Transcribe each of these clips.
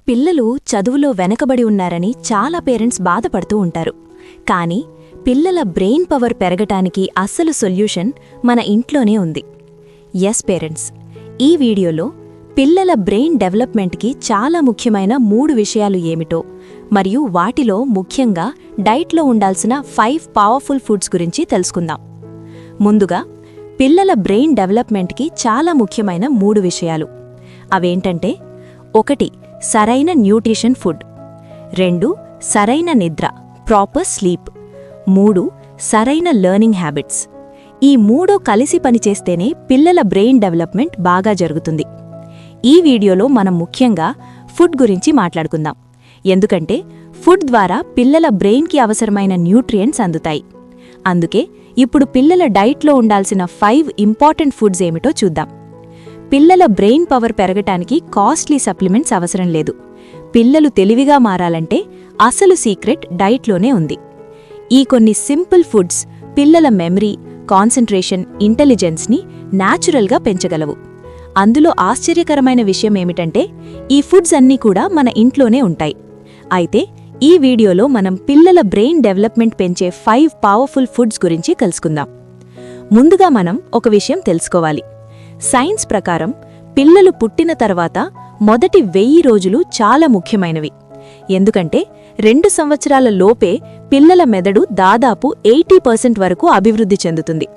పిల్లలు చదువులో వెనకబడి ఉన్నారని చాలా పేరెంట్స్ బాధపడుతూ ఉంటారు. కానీ పిల్లల బ్రెయిన్ పవర్ పెరగటానికి అస్సలు సొల్యూషన్ మన ఇంట్లోనే ఉంది. ఎస్ పేరెంట్స్, ఈ వీడియోలో పిల్లల బ్రెయిన్ డెవలప్మెంట్కి చాలా ముఖ్యమైన 3 విషయాలు ఏమిటో మరియు వాటిలో ముఖ్యంగా డైట్లో ఉండాల్సిన 5 పవర్ఫుల్ ఫుడ్స్ గురించి తెలుసుకుందాం. ముందుగా పిల్లల బ్రెయిన్ డెవలప్మెంట్కి చాలా ముఖ్యమైన 3 విషయాలు. అవేంటంటే 1. సరైన న్యూట్రిషన్ ఫుడ్, 2. సరైన నిద్ర ప్రాపర్ స్లీప్, 3. సరైన లెర్నింగ్ హ్యాబిట్స్. ఈ 3 కలిసి పనిచేస్తేనే పిల్లల బ్రెయిన్ డెవలప్మెంట్ బాగా జరుగుతుంది. ఈ వీడియోలో మనం ముఖ్యంగా ఫుడ్ గురించి మాట్లాడుకుందాం, ఎందుకంటే ఫుడ్ ద్వారా పిల్లల బ్రెయిన్కి అవసరమైన న్యూట్రియంట్స్ అందుతాయి. అందుకే ఇప్పుడు పిల్లల డైట్లో ఉండాల్సిన 5 ఇంపార్టెంట్ ఫుడ్స్ ఏమిటో చూద్దాం. పిల్లల బ్రెయిన్ పవర్ పెరగటానికి కాస్ట్లీ సప్లిమెంట్స్ అవసరం లేదు. పిల్లలు తెలివిగా మారాలంటే అసలు సీక్రెట్ డైట్లోనే ఉంది. ఈ కొన్ని సింపుల్ ఫుడ్స్ పిల్లల మెమరీ, కాన్సంట్రేషన్, ఇంటెలిజెన్స్ని న్యాచురల్గా పెంచగలవు. అందులో ఆశ్చర్యకరమైన విషయం ఏమిటంటే ఈ ఫుడ్స్ అన్నీ కూడా మన ఇంట్లోనే ఉంటాయి. అయితే ఈ వీడియోలో మనం పిల్లల బ్రెయిన్ డెవలప్మెంట్ పెంచే 5 పవర్ఫుల్ ఫుడ్స్ గురించి తెలుసుకుందాం. ముందుగా మనం ఒక విషయం తెలుసుకోవాలి. సైన్స్ ప్రకారం పిల్లలు పుట్టిన తర్వాత మొదటి 1000 రోజులు చాలా ముఖ్యమైనవి. ఎందుకంటే 2 సంవత్సరాల లోపే పిల్లల మెదడు దాదాపు 80% వరకు అభివృద్ధి చెందుతుంది.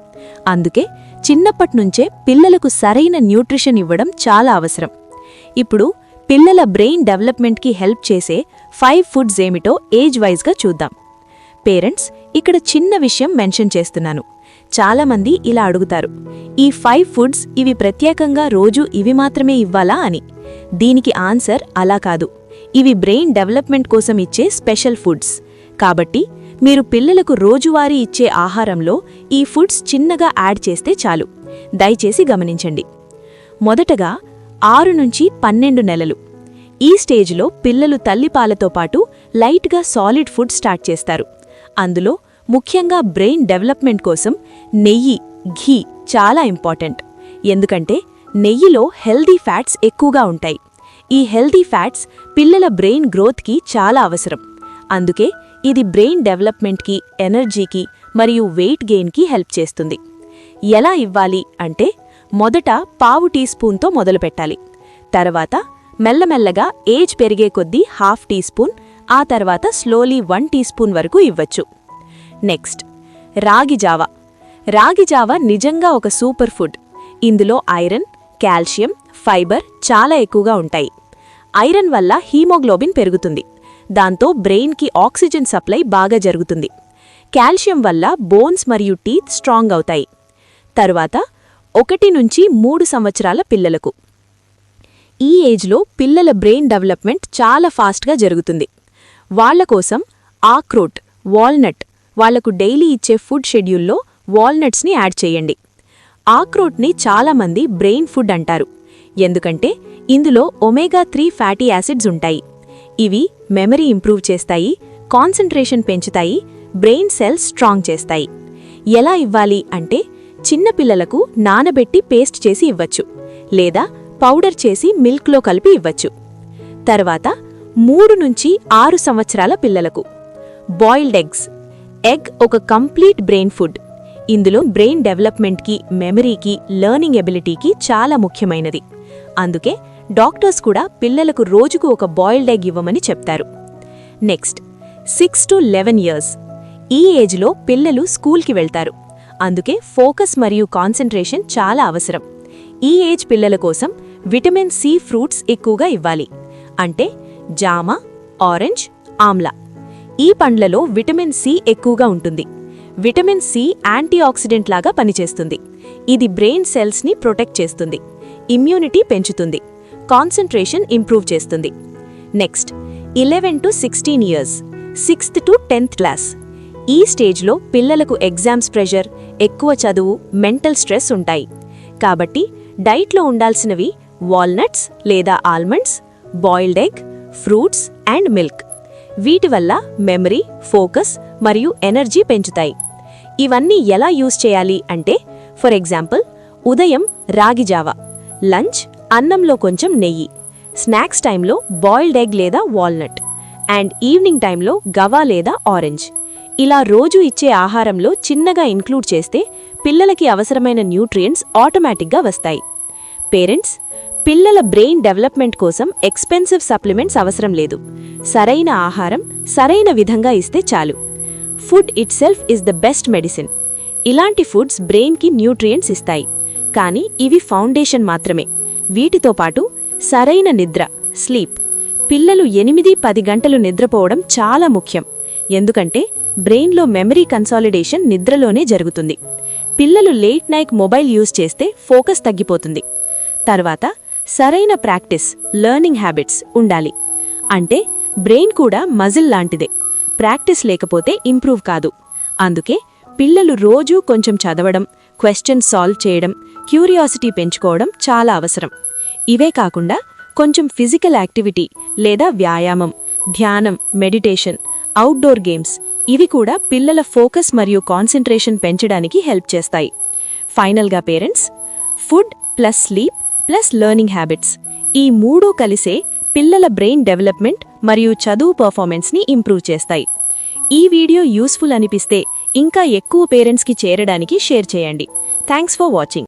అందుకే చిన్నప్పట్నుంచే పిల్లలకు సరైన న్యూట్రిషన్ ఇవ్వడం చాలా అవసరం. ఇప్పుడు పిల్లల బ్రెయిన్ డెవలప్మెంట్కి హెల్ప్ చేసే 5 ఫుడ్స్ ఏమిటో ఏజ్ వైజ్గా చూద్దాం. పేరెంట్స్, ఇక్కడ చిన్న విషయం మెన్షన్ చేస్తున్నాను. చాలామంది ఇలా అడుగుతారు, ఈ 5 ఫుడ్స్ ఇవి ప్రత్యేకంగా రోజు ఇవి మాత్రమే ఇవ్వాలా అని. దీనికి ఆన్సర్ అలా కాదు. ఇవి బ్రెయిన్ డెవలప్మెంట్ కోసం ఇచ్చే స్పెషల్ ఫుడ్స్. కాబట్టి మీరు పిల్లలకు రోజువారీ ఇచ్చే ఆహారంలో ఈ ఫుడ్స్ చిన్నగా యాడ్ చేస్తే చాలు. దయచేసి గమనించండి. మొదటగా 6 నుంచి 12 నెలలు. ఈ స్టేజ్లో పిల్లలు తల్లిపాలతో పాటు లైట్గా సాలిడ్ ఫుడ్ స్టార్ట్ చేస్తారు. అందులో ముఖ్యంగా బ్రెయిన్ డెవలప్మెంట్ కోసం నెయ్యి, ఘీ చాలా ఇంపార్టెంట్. ఎందుకంటే నెయ్యిలో హెల్దీ ఫ్యాట్స్ ఎక్కువగా ఉంటాయి. ఈ హెల్దీ ఫ్యాట్స్ పిల్లల బ్రెయిన్ గ్రోత్కి చాలా అవసరం. అందుకే ఇది బ్రెయిన్ డెవలప్మెంట్కి, ఎనర్జీకి మరియు వెయిట్ గెయిన్కి హెల్ప్ చేస్తుంది. ఎలా ఇవ్వాలి అంటే మొదట ½ టీ స్పూన్తో మొదలుపెట్టాలి. తర్వాత మెల్లమెల్లగా ఏజ్ పెరిగే కొద్దీ ½ టీ స్పూన్, ఆ తర్వాత స్లోలీ 1 టీ స్పూన్ వరకు ఇవ్వచ్చు. నెక్స్ట్, రాగి జావా. రాగి జావా నిజంగా ఒక సూపర్ ఫుడ్. ఇందులో ఐరన్, కాల్షియం, ఫైబర్ చాలా ఎక్కువగా ఉంటాయి. ఐరన్ వల్ల హీమోగ్లోబిన్ పెరుగుతుంది. దాంతో బ్రెయిన్కి ఆక్సిజన్ సప్లై బాగా జరుగుతుంది. కాల్షియం వల్ల బోన్స్ మరియు టీత్ స్ట్రాంగ్ అవుతాయి. తరువాత 1 నుంచి 3 సంవత్సరాల పిల్లలకు. ఈ ఏజ్లో పిల్లల బ్రెయిన్ డెవలప్మెంట్ చాలా ఫాస్ట్గా జరుగుతుంది. వాళ్ల కోసం ఆక్రోట్, వాల్నట్, వాళ్లకు డైలీ ఇచ్చే ఫుడ్ షెడ్యూల్లో వాల్నట్స్ని యాడ్ చేయండి. ఆక్రోట్ని చాలామంది బ్రెయిన్ ఫుడ్ అంటారు. ఎందుకంటే ఇందులో ఒమేగా-3 ఫ్యాటీ యాసిడ్స్ ఉంటాయి. ఇవి మెమరీ ఇంప్రూవ్ చేస్తాయి, కాన్సంట్రేషన్ పెంచుతాయి, బ్రెయిన్ సెల్స్ స్ట్రాంగ్ చేస్తాయి. ఎలా ఇవ్వాలి అంటే చిన్నపిల్లలకు నానబెట్టి పేస్ట్ చేసి ఇవ్వచ్చు, లేదా పౌడర్ చేసి మిల్క్లో కలిపి ఇవ్వచ్చు. తర్వాత 3 నుంచి 6 సంవత్సరాల పిల్లలకు. Boiled eggs. ఎగ్ ఒక కంప్లీట్ బ్రెయిన్ ఫుడ్. ఇందులో బ్రెయిన్ డెవలప్మెంట్కి, మెమరీకి, లెర్నింగ్ ఎబిలిటీకి చాలా ముఖ్యమైనది. అందుకే డాక్టర్స్ కూడా పిల్లలకు రోజుకు ఒక బాయిల్డ్ ఎగ్ ఇవ్వమని చెప్తారు. Next, 6 to 11 years. ఈ ఏజ్లో పిల్లలు స్కూల్కి వెళ్తారు. అందుకే ఫోకస్ మరియు కాన్సంట్రేషన్ చాలా అవసరం. ఈ ఏజ్ పిల్లల కోసం విటమిన్ సి ఫ్రూట్స్ ఎక్కువగా ఇవ్వాలి. అంటే జామ, ఆరెంజ్, ఆమ్లా. ఈ పండ్లలో విటమిన్ సి ఎక్కువగా ఉంటుంది. విటమిన్ సి యాంటీఆక్సిడెంట్ లాగా పనిచేస్తుంది. ఇది బ్రెయిన్ సెల్స్ని ప్రొటెక్ట్ చేస్తుంది, ఇమ్యూనిటీ పెంచుతుంది, కాన్సంట్రేషన్ ఇంప్రూవ్ చేస్తుంది. Next, 11 to 16 years, 6th to 10th class. ఈ స్టేజ్లో పిల్లలకు ఎగ్జామ్స్ ప్రెషర్, ఎక్కువ చదువు, మెంటల్ స్ట్రెస్ ఉంటాయి. కాబట్టి డైట్లో ఉండాల్సినవి వాల్నట్స్ లేదా almonds, boiled egg, fruits and milk. వీటి వల్ల మెమరీ, ఫోకస్ మరియు ఎనర్జీ పెంచుతాయి. ఇవన్నీ ఎలా యూజ్ చేయాలి అంటే, ఫర్ ఎగ్జాంపుల్, ఉదయం రాగి జావా, లంచ్ అన్నంలో కొంచెం నెయ్యి, స్నాక్స్ టైంలో బాయిల్డ్ ఎగ్ లేదా వాల్నట్, అండ్ ఈవినింగ్ టైంలో గవా లేదా ఆరెంజ్. ఇలా రోజు ఇచ్చే ఆహారంలో చిన్నగా ఇంక్లూడ్ చేస్తే పిల్లలకి అవసరమైన న్యూట్రియంట్స్ ఆటోమేటిక్గా వస్తాయి. పేరెంట్స్, పిల్లల బ్రెయిన్ డెవలప్మెంట్ కోసం ఎక్స్పెన్సివ్ సప్లిమెంట్స్ అవసరం లేదు. సరైన ఆహారం సరైన విధంగా ఇస్తే చాలు. Food itself is the best medicine. ఇలాంటి ఫుడ్స్ బ్రెయిన్కి న్యూట్రియంట్స్ ఇస్తాయి, కానీ ఇవి ఫౌండేషన్ మాత్రమే. వీటితో పాటు సరైన నిద్ర, స్లీప్. పిల్లలు 8-10 గంటలు నిద్రపోవడం చాలా ముఖ్యం, ఎందుకంటే బ్రెయిన్లో మెమరీ కన్సాలిడేషన్ నిద్రలోనే జరుగుతుంది. పిల్లలు లేట్ నైట్ మొబైల్ యూజ్ చేస్తే ఫోకస్ తగ్గిపోతుంది. తర్వాత సరైన ప్రాక్టీస్, లెర్నింగ్ హ్యాబిట్స్ ఉండాలి. అంటే బ్రెయిన్ కూడా మజిల్ లాంటిదే, ప్రాక్టీస్ లేకపోతే ఇంప్రూవ్ కాదు. అందుకే పిల్లలు రోజూ కొంచెం చదవడం, క్వశ్చన్ సాల్వ్ చేయడం, క్యూరియాసిటీ పెంచుకోవడం చాలా అవసరం. ఇవే కాకుండా కొంచెం ఫిజికల్ యాక్టివిటీ లేదా వ్యాయామం, ధ్యానం, మెడిటేషన్, అవుట్డోర్ గేమ్స్ ఇవి కూడా పిల్లల ఫోకస్ మరియు కాన్సంట్రేషన్ పెంచడానికి హెల్ప్ చేస్తాయి. ఫైనల్గా parents, food plus sleep plus learning habits ఈ మూడూ కలిసే పిల్లల బ్రెయిన్ డెవలప్మెంట్ మరియు చదువు పర్ఫార్మెన్స్ని ఇంప్రూవ్ చేస్తాయి. ఈ వీడియో యూస్ఫుల్ అనిపిస్తే ఇంకా ఎక్కువ పేరెంట్స్కి చేరడానికి షేర్ చేయండి. Thanks for watching.